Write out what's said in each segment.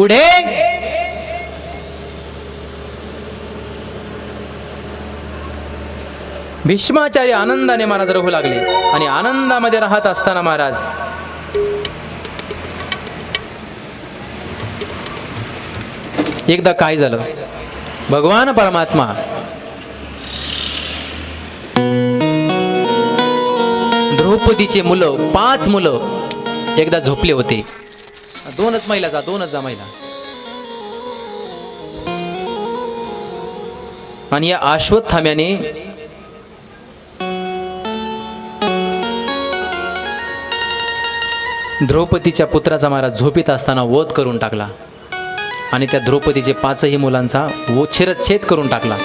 पुढे भीष्माचार्य आनंदाने महाराज राहू लागले आणि आनंदामध्ये राहत असताना महाराज एकदा काय झालं, भगवान परमात्मा द्रौपदीचे मुलं 5 मुलं एकदा झोपले होते. 2च महिला महिला आणि या अश्वत्थाम्याने द्रौपदीच्या पुत्राचा महाराज झोपीत असताना वध करून टाकला आणि त्या द्रौपदीचे 5ही मुलांचा शिरच्छेद करून टाकला.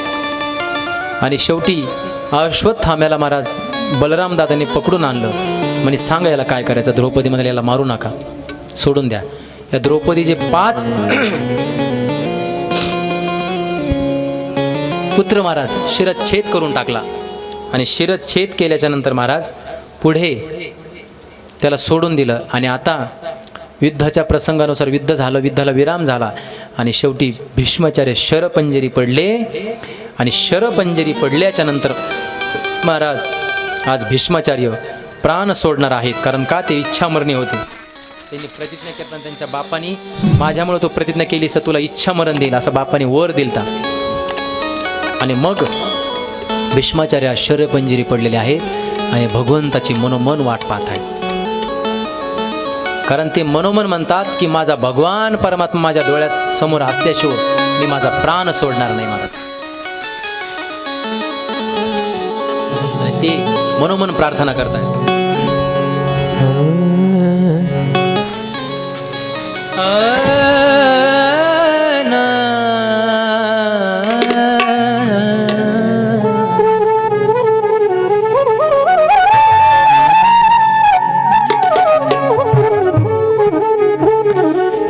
आणि शेवटी अश्वत्थाम्याला महाराज बलराम दादांनी पकडून आणलं. म्हणे सांगा याला काय करायचं. द्रौपदी म्हणाले याला मारू नका, सोडून द्या. या द्रौपदीचे 5 पुत्र महाराज शिरच्छेद करून टाकला. आणि शिरच्छेद केल्याच्या नंतर महाराज पुढे त्याला सोडून दिलं. आणि आता युद्धाच्या प्रसंगानुसार युद्ध झालं, युद्धाला विराम झाला आणि शेवटी भीष्माचार्य शरपंजरी पडले. आणि शरपंजरी पडल्याच्या नंतर महाराज आज भीष्माचार्य प्राण सोडणार आहेत. कारण का, ते इच्छामरणी होते. त्यांनी प्रतिज्ञा करताना त्यांच्या बापानी माझ्यामुळे तो प्रतिज्ञा केली तर तुला इच्छामरण देईल असं बापाने वर दिलता. आणि मग भीष्माचार्य शरपंजरी पडलेले आहेत आणि भगवंताची मनोमन वाट पाहत आहेत. कारण ते मनोमन म्हणतात की माझा भगवान परमात्मा माझ्या डोळ्यात समोर असल्याशिवाय मी माझा प्राण सोडणार नाही. महाराज ते मनोमन प्रार्थना करतात.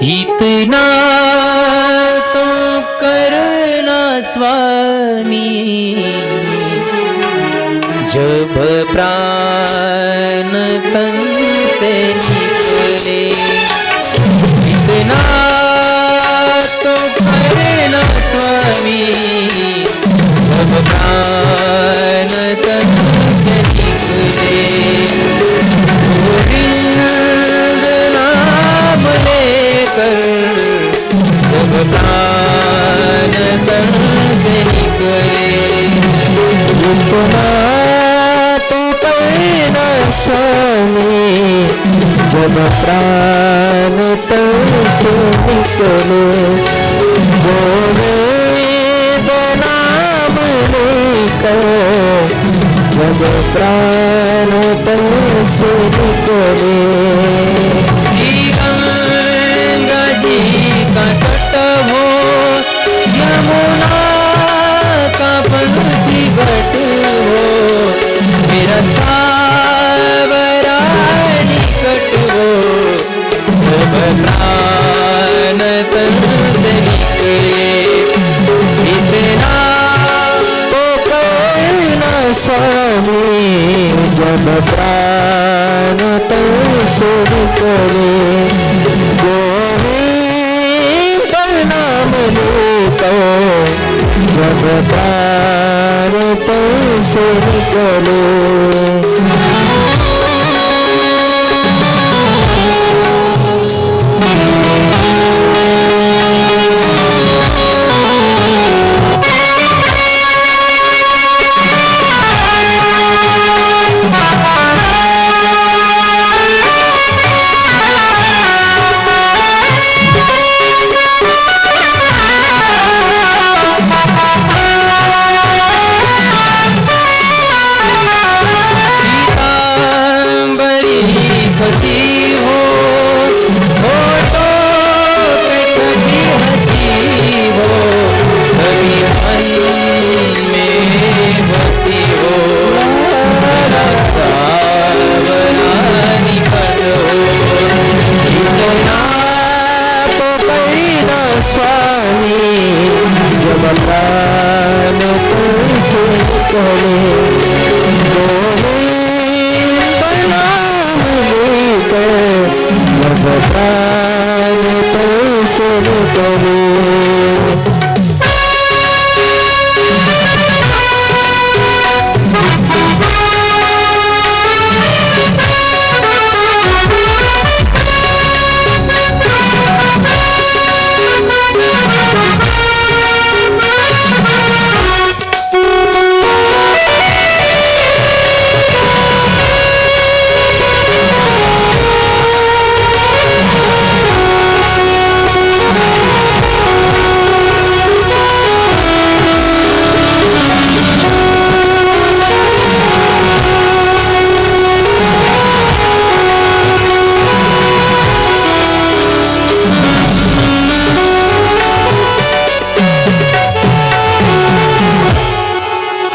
इतना तो करना स्वामी जब प्राण तन से निकले. इतना तो करना स्वामी जब प्राण तन से निकले. गोविंद नाम लेकर जब प्राण तन से निकले. इतना तो करना स्वामी जब प्राण तन से निकले. गोविंद नाम लेकर जब प्राण तन से निकले. गंगा जी का तट हो, यमुना का पंछी घट हो, मेरा सावरा निकट हो, जब प्राण तन से निकले. इतना तो करना स्वामी जब प्राण तन से निकले. गोविंद नाम लेकर जब प्राण तन से निकले. सोने करे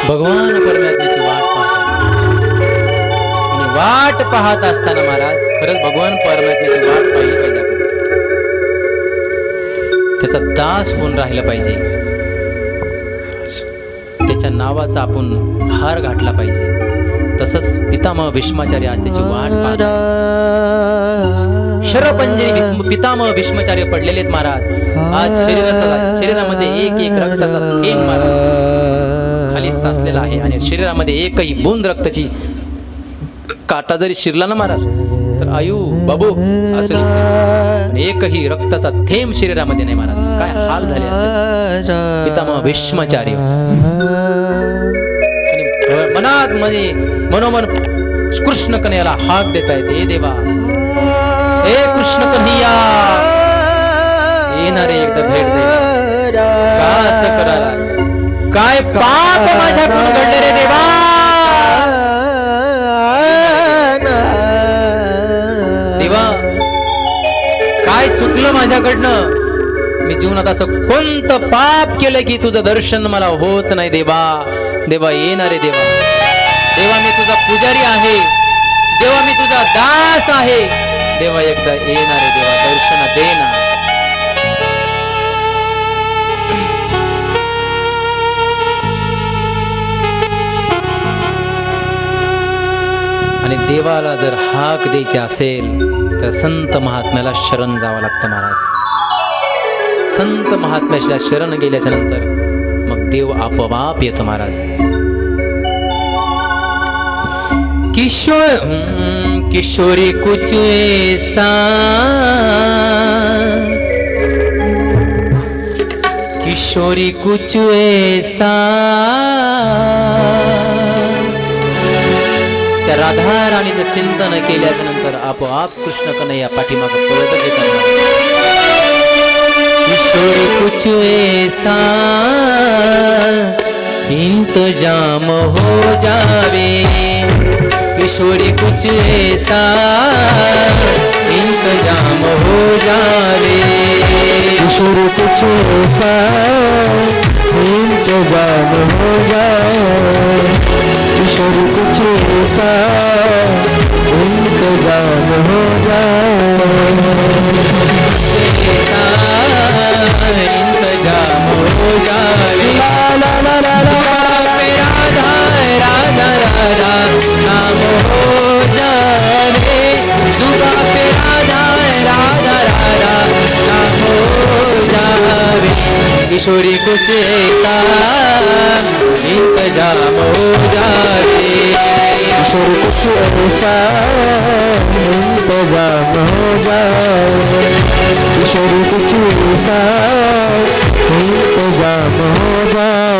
भगवान परमात्म्याची वाट पाहत आणि वाट पाहत असताना महाराज खरंच भगवान परमात्म्याची वाट पाहिली पाहिजे आपण. त्याचा दास होऊन राहिला पाहिजे. त्याच्या नावाचा आपण हार घातला पाहिजे. तसंच पितामह भीष्माचार्य आज त्याची वाट पाहत. शरपंजरी पितामह भीष्माचार्य पडलेले आहेत महाराज. आज शरीरामध्ये एक एक रक्ताचा थेंब महाराज खाली साचलेला आहे आणि शरीरामध्ये एकही बूंद रक्ताची काटा जरी शिरला ना महाराज तर आयु बाबू असं निघतं. एकही रक्ताचा थेंब शरीरामध्ये नाही महाराज. काय हाल झाले असते पितामह भीष्माचार्य. आणि मनात मध्ये मनोमन कृष्ण कन्हैयाला हाक देता येते. हे देवा, हे कृष्ण कन्हैया, येणारे एकदा भेट दे. का असं करायला? काय पाप माझ्याकडून घडले रे देवा? देवा, काय चुकलं माझ्याकडनं? मी जीवनात असं कोणतं पाप केलं की तुझं दर्शन मला होत नाही देवा? देवा येणारे देवा, देवा मी तुझा पुजारी आहे, देवा मी तुझा दास आहे, देवा एकदा येणारे देवा दर्शन दे ना. आणि देवाला जर हाक द्यायची असेल तर संत महात्म्याला शरण जावं लागतं महाराज. संत महात्म्याला शरण गेल्याच्या नंतर मग देव आपोआप येतो महाराज. किशोरी कुछ ऐसा, किशोरी कुछ ऐसा, त्या राधा राणीचं चिंतन केल्याच्या नंतर आपोआप कृष्ण कन्हैया पाठीमाग पळत येतात. किशोरी कुछ ऐसा इंतजाम हो जावे, किशोरी कुछ ऐसा इंतजाम हो जावे, किशोरी कुछ ऐसा इंतजाम हो जाए, किशोरी कुछ ऐसा इंतजाम हो जाए, इंतजाम हो जावे. ला ला ला ला राधा राधा राधा नाम हो जावे, दुआ पे राधा राधा राधा नाम हो जावे, किशोरी कुछ ऐसा इंतजाम हो जावे, किशोरी कुछ ऐसा इंतजाम हो जाए, किशोरी कुछ ऐसा इंतजाम हो जाए.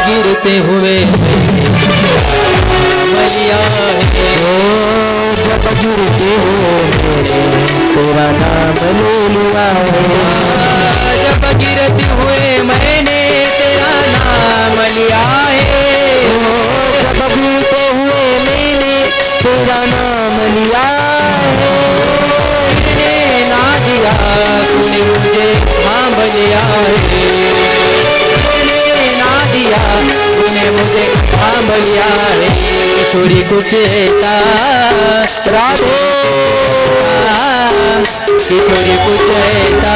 गिरते हुए मैया जब गिरते हुए तेरा नाम ले लिया है, जब गिरते हुए मैंने तेरा नाम लिया है, जब गिरते हुए मैंने तेरा नाम लिया है, लिया है, तूने ना दिया तूने मुझे थाम लिया है। किशोरी कुछ ऐसा राधे किशोरी कुछ ऐसा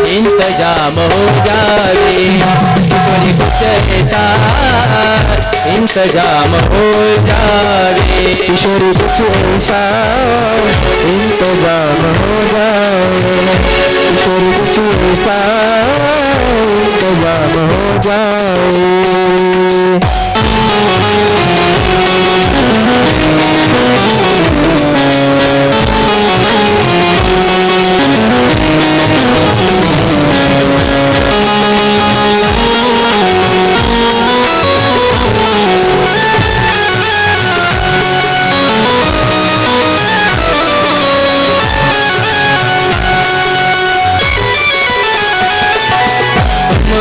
इंतजाम हो जावे, किशोरी कुछ ऐसा इंतजाम हो जावे। किशोरी कुछ ऐसा इंतजाम हो जाए, किशोरी कुछ ऐसा इंतजाम हो जाए।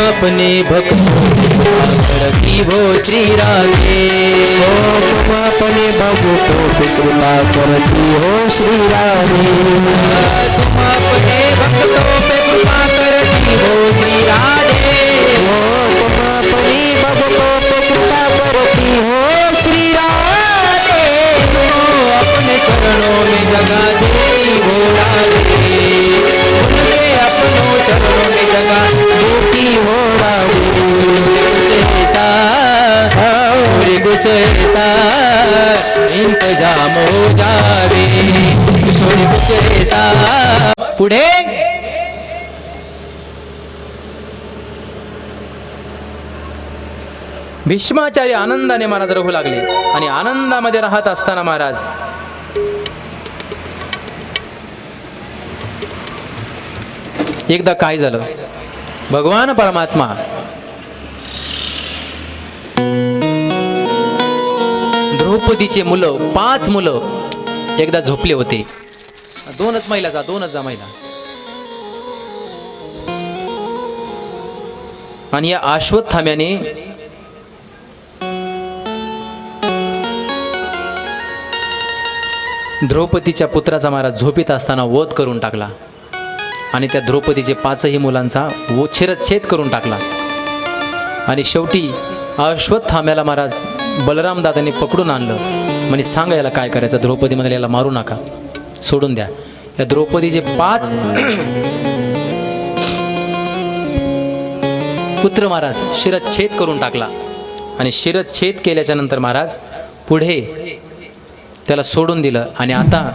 अपने भक्तों की हो श्री राधे, तुम अपने भक्तों पे कृपा करती हो श्री राधे, तुम अपने भक्तों पे कृपा करती हो श्री राधे, तुम अपने भक्तों पे कृपा करती हो श्री राधे, तुम अपने चरणों में जगा देती हो राधे, उनके अपनों चरणों में जगा देती हो राधे। कुछ ऐसा इंतजाम हो जावे, किशोरी कुछ ऐसा। पुढे भीष्माचार्य आनंदाने महाराज राहू लागले आणि आनंदामध्ये राहत असताना महाराज एकदा काय झालं, भगवान परमात्मा द्रौपदीचे मुलं 5 मुलं एकदा झोपले होते. 2च महिला महिला आणि या अश्वत्थाम्याने द्रौपदीच्या पुत्राचा महाराज झोपीत असताना वध करून टाकला आणि त्या द्रौपदीचे 5ही मुलांचा शिरच्छेद करून टाकला. आणि शेवटी अश्वत्थाम्याला महाराज बलराम दादांनी पकडून आणलं, म्हणे सांगा याला काय करायचं. द्रौपदी म्हणाले याला मारू नका, सोडून द्या. या द्रौपदीचे 5 पुत्र महाराज शिरच्छेद करून टाकला आणि शिरच्छेद केल्याच्या नंतर महाराज पुढे त्याला सोडून दिलं. आणि आता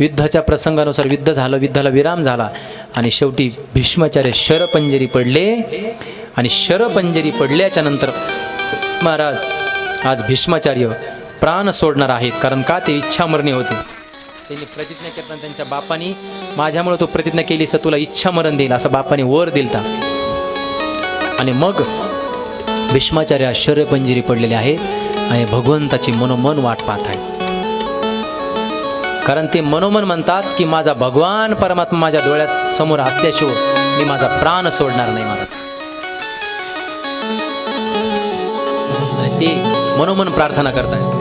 युद्धाच्या प्रसंगानुसार युद्ध झालं, युद्धाला विराम झाला आणि शेवटी भीष्माचार्य शरपंजरी पडले. आणि शरपंजरी पडल्याच्या नंतर महाराज आज भीष्माचार्य प्राण सोडणार आहेत. कारण का, ते इच्छामरणी होते. त्यांनी प्रतिज्ञा करताना त्यांच्या बापानी माझ्यामुळे तो प्रतिज्ञा केली तर तुला इच्छामरण देईल असं बापाने वर दिलता. आणि मग भीष्माचार्य शरपंजरी पडलेले आहेत आणि भगवंताची मनोमन वाट पाहत आहेत. कारण ते मनोमन म्हणतात की माझा भगवान परमात्मा माझ्या डोळ्यात समोर असल्याशिवाय मी माझा प्राण सोडणार नाही. मला ते मनोमन प्रार्थना करतायत.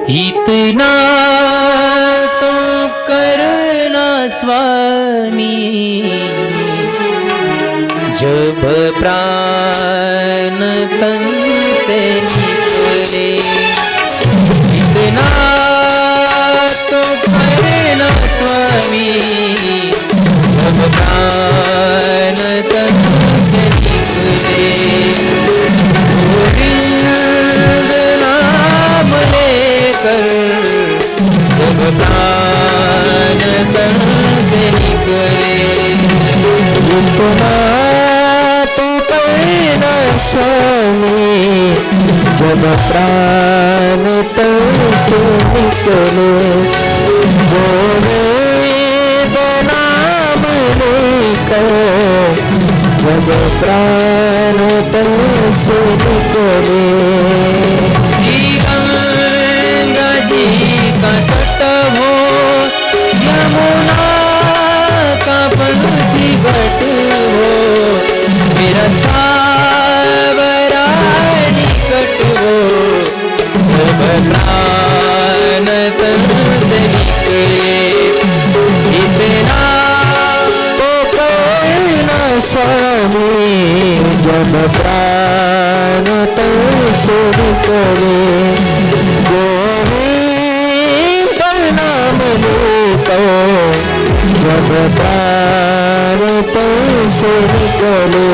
इतना तो करना स्वामी जब प्राण तन से निकले, इतना तो करना स्वामी जब प्राण तन से निकले, गोविंद नाम लेकर जब प्राण तन से निकले, इतना तो करना स्वामी जब प्राण तन से निकले, गोविंद नाम लेकर जब प्राण तन से निकले। गंगा जी का तट हो जब प्राण तैसे निकले गोविंद नाम लेकर जब प्राण तैसे निकले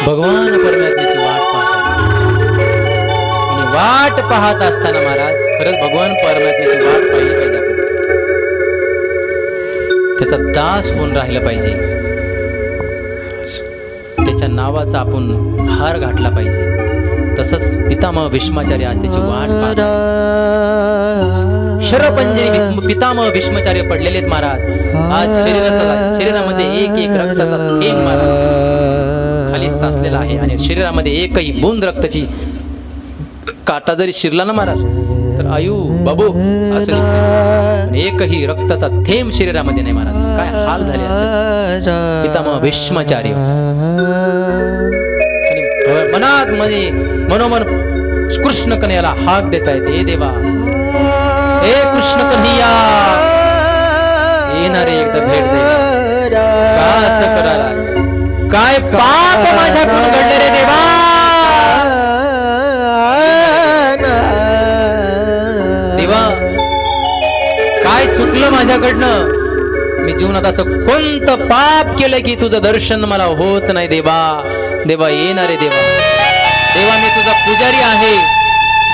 भगवान परमात्म्याची वाट पाहत असताना महाराज खरंच भगवान परमात्म्याची वाट पाहिली पाहिजे आपण त्याचा दास होऊन राहिला पाहिजे त्याच्या नावाचा आपण हार घातला पाहिजे तसंच पितामह भीष्माचार्य आज त्याची वाट पाहत शरपंजरी पितामह भीष्माचार्य पडलेले आहेत महाराज आज शरीरामध्ये एक एक रक्ताचा थेंब महाराज खाली साचलेला आहे आणि शरीरामध्ये एकही बूंद रक्ताची काटा जरी शिरला ना महाराज तर आयु बाबू असं पण एकही रक्ताचा थेंब शरीरामध्ये नाही महाराज काय हाल झाले असते पितामह भीष्माचार्य आणि मनात मध्ये मनोमन कृष्ण कन्हैयाला हाक देता येते हे देवा हे कृष्ण कन्हैया येणारे एकदा भेट दे का असं करायला काय पाप माझ्याकडून घडले रे देवा देवा काय चुकलं माझ्याकडनं मी जीवनात असं कोणतं पाप केलं की तुझं दर्शन मला होत नाही देवा देवा येणारे देवा देवा मी तुझा पुजारी आहे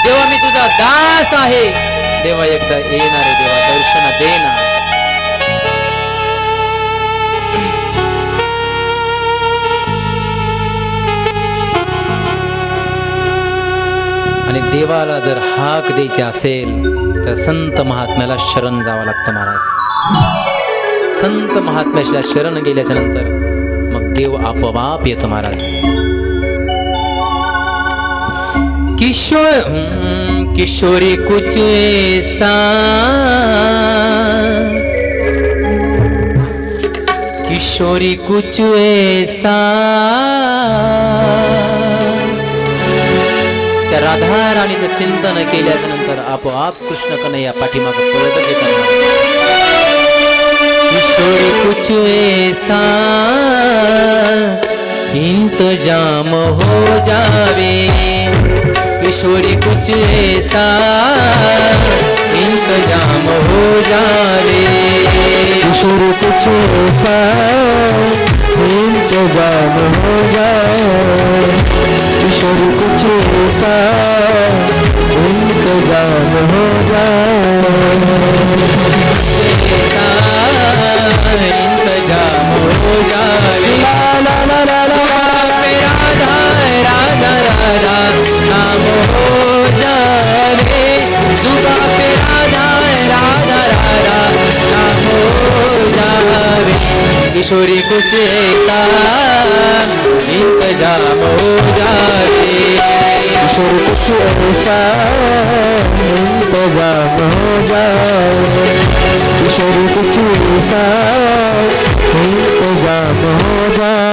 देवा मी तुझा दास आहे देवा एकदा येणारे देवा दर्शन दे ना आणि देवाला जर हाक द्यायची असेल तर संत महात्म्याला शरण जावं लागतं महाराज संत महात्म्याला शरण गेल्याच्या नंतर मग देव आपोआप येतो महाराज किशोरी कुछ ऐसा किशोरी कुछ ऐसा त्या राधा राणीचं चिंतन केल्याच्या नंतर आपोआप कृष्ण कन्हैया पाठीमागे पळत येतात किशोरी कुछ ऐसा इंतजाम हो जावे किशोरी कुछ ऐसा इंतजाम हो जावे किशोरी कुछ ऐसा इंतजाम हो जाए किशोरी कुछ ऐसा इंतजाम हो जाए इंतजाम हो जावे ला ला ला ला ला राधा राधा राधा राधा नाम हो जावे, जुबा पे राधा राधा राधा नाम हो जावे, किशोरी कुछ ऐसा इंतजाम हो जावे, किशोर कुछ ऐसा इंतजाम हो जाए, किशोर कुछ ऐसा इंतजाम हो जाए।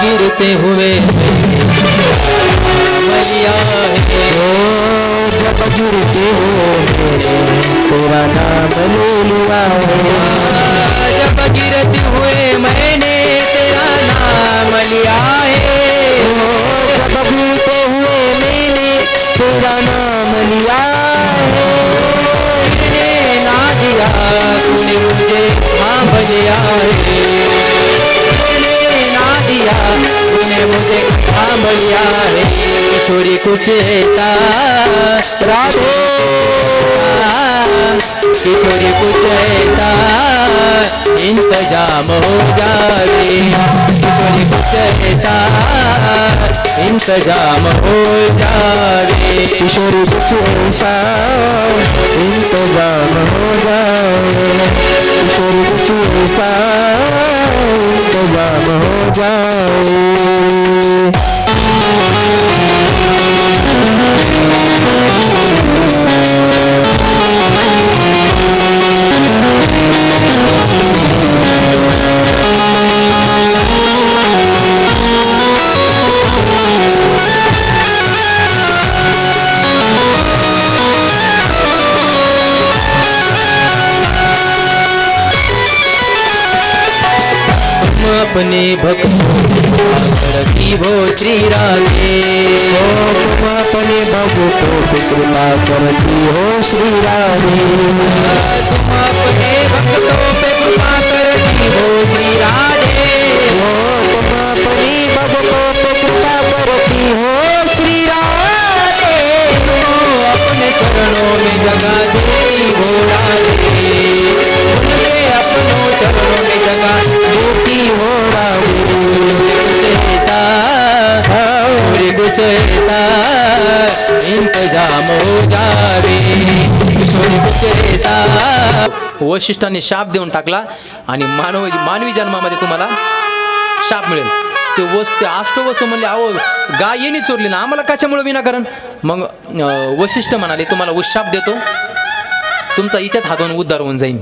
गिरते हुए मैया है, जब गिरते हो तेरा नाम ले लिया है, जब गिरते हुए मैंने तेरा नाम लिया है, जब गिरते हुए मैंने तेरा नाम लिया है, तूने ना दिया तूने मुझे थाम लिया है, ना दिया तूने मुझे थाम लिया है, किशोरी कुछ ऐसा राधे किशोरी कुछ ऐसा इंतजाम हो जावे, किशोरी कुछ ऐसा इंतजाम हो जावे, किशोरी कुछ ऐसा इंतजाम हो जाए, किशोरी कुछ ऐसा इंतजाम हो जाए। अपने भक्तों की वो श्री राधे, तुम अपने भक्तों पे कृपा करती हो श्री राधे, तुम अपने भक्तों पे कृपा करती हो श्री राधे, तुम अपनी भक्तों पे कृपा करती हो श्री राधे, अपने चरणों में जगा देती हो राधे, उनके अपनों चरणों में जगा देती हो राधे, कुछ ऐसा इंतजाम हो जावे, कुछ ऐसा। वशिष्ठाने शाप देऊन टाकला आणि मानवी जन्मामध्ये तुम्हाला शाप मिळेल. ते अष्टवसू म्हणले अहो गाय येणी चोरली ना आम्हाला कशामुळे विनाकारण. मग वशिष्ठ म्हणाले तुम्हाला उशाप देतो, तुमचा हिच्याच हातून उद्धार होऊन जाईल.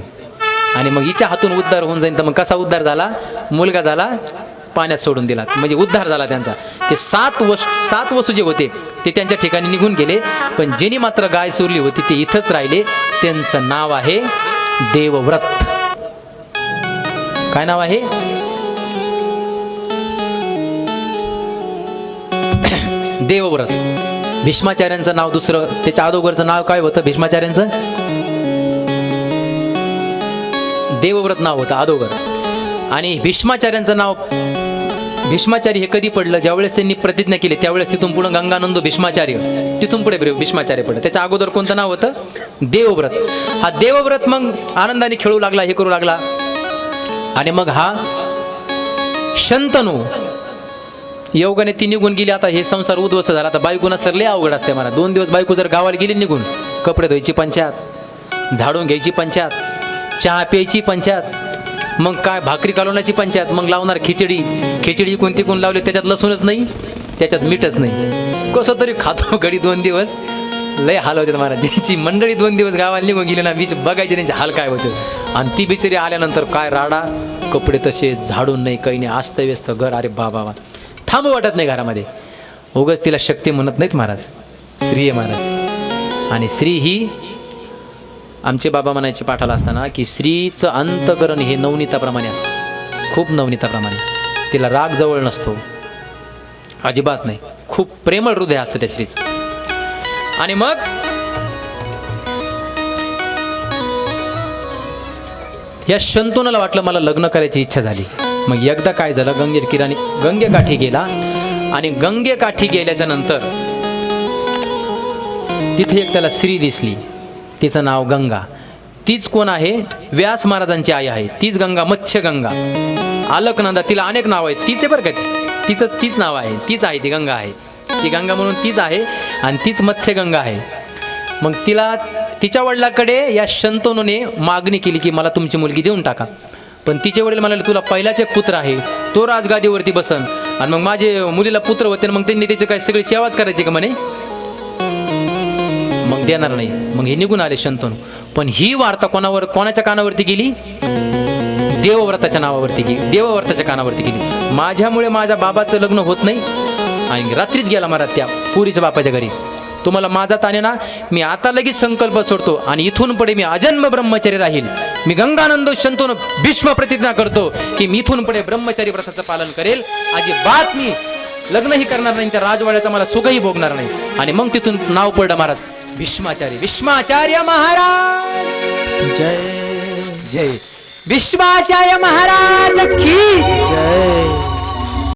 आणि मग हिच्या हातून उद्धार होऊन जाईल. तर मग कसा उद्धार झाला, मुलगा झाला, पाण्यात सोडून दिला, म्हणजे उद्धार झाला त्यांचा. ते सात वसू जे होते ते त्यांच्या ठिकाणी निघून गेले, पण ज्यांनी मात्र गाय चोरली होती ते इथंच राहिले. त्यांचं नाव आहे देवव्रत. काय नाव आहे? देवव्रत. भीष्माचार्यांचं नाव दुसरं, त्याच्या अगोदरचं नाव काय होतं भीष्माचार्यांचं? देवव्रत नाव होतं अगोदर. आणि भीष्माचार्यांचं नाव, भीष्माचार्य हे कधी पडलं, ज्यावेळेस त्यांनी प्रतिज्ञा केली त्यावेळेस तिथून पुढे गंगानंदो भीष्माचार्य, तिथून पुढे भीष्माचार्य पडलं. त्याच्या अगोदर कोणतं नाव होतं? देवव्रत. हा देवव्रत मग आनंदाने खेळू लागला, हे करू लागला. आणि मग हा शंतनू योगाने ती निघून गेली. आता हे संसार उद्ध्वस्त झाला. आता बायको नसलं लय अवघड असते मला. 2 दिवस बायको जर गावाला गेली निघून, कपडे धुवायची पंचायत, झाडून घ्यायची पंचायत, चहा प्यायची पंचायत, मग काय भाकरी कालवण्याची पंचायत, मग लावणार खिचडी कोणती कोण लावली, त्याच्यात लसूणच नाही, त्याच्यात मीठच नाही. कसं तरी खातो घडी 2 दिवस. लय हाल होते मला. ज्यांची मंडळी 2 दिवस गावाला निघून गेली ना, बीच बघायचे त्यांचे हाल काय होते. आणि ती बिचारी आल्यानंतर काय राडा, कपडे तसे झाडून नाही, काही नाही, अस्तव्यस्त घर. अरे बाबा थांबू वाटत नाही घरामध्ये. उगाच तिला शक्ती म्हणत नाहीत महाराज, श्री आहे महाराज. आणि श्री ही आमचे बाबा म्हणायचे पाठाला असताना की स्त्रीचं अंतकरण हे नवनीताप्रमाणे असतं. खूप नवनीताप्रमाणे. तिला राग जवळ नसतो, अजिबात नाही. खूप प्रेमळ हृदय असतं त्या स्त्रीचं. आणि मग या शंतनूला वाटलं मला लग्न करायची इच्छा झाली. मग एकदा काय झालं, गंगेकाठी गेला आणि गंगेकाठी गेल्याच्या नंतर तिथे एक त्याला स्त्री दिसली. तिचं नाव गंगा. तीच कोण आहे? व्यास महाराजांची आई आहे. तीच गंगा, मत्स्यगंगा, अलकनंदा. तिला अनेक नाव आहेत. तिचे बरं का, तीच नाव आहे. तीच आहे, ती गंगा आहे. ती गंगा म्हणून तीच आहे आणि तीच मत्स्यगंगा आहे. मग तिच्या वडिलाकडे या शंतनूने मागणी केली की मला तुमची मुलगी देऊन टाका. पण तिचे वडील म्हणाले तुला पहिलाच एक पुत्र आहे, तो राजगादीवरती बसन, आणि मग माझे मुलीला पुत्र होते, मग त्यांनी त्याची काय सगळी सेवाच करायची का म्हणे, मग देणार नाही. मग हे निघून आले शंतनू. पण ही वार्ता कोणाच्या कानावरती गेली? देवव्रताच्या कानावरती गेली. माझ्यामुळे माझ्या बाबाचं लग्न होत नाही. आणि रात्रीच गेला महाराज त्या पुरीच्या बापाच्या घरी. तुम्हाला माझा ताने ना, मी आता लगेच संकल्प सोडतो आणि इथून पुढे मी अजन्म ब्रह्मचारी राहील. मी गंगानंद शंतनू भीष्म प्रतिज्ञा करतो की मी इथून पुढे ब्रह्मचारी व्रताचं पालन करेल. अजिबात मी लग्नही करणार नाही, त्या राजवाड्याचा मला सुखही भोगणार नाही. आणि मग तिथून नाव पडलं महाराज भीष्माचार्य महाराज. जय जय भीष्माचार्य महाराज की जय.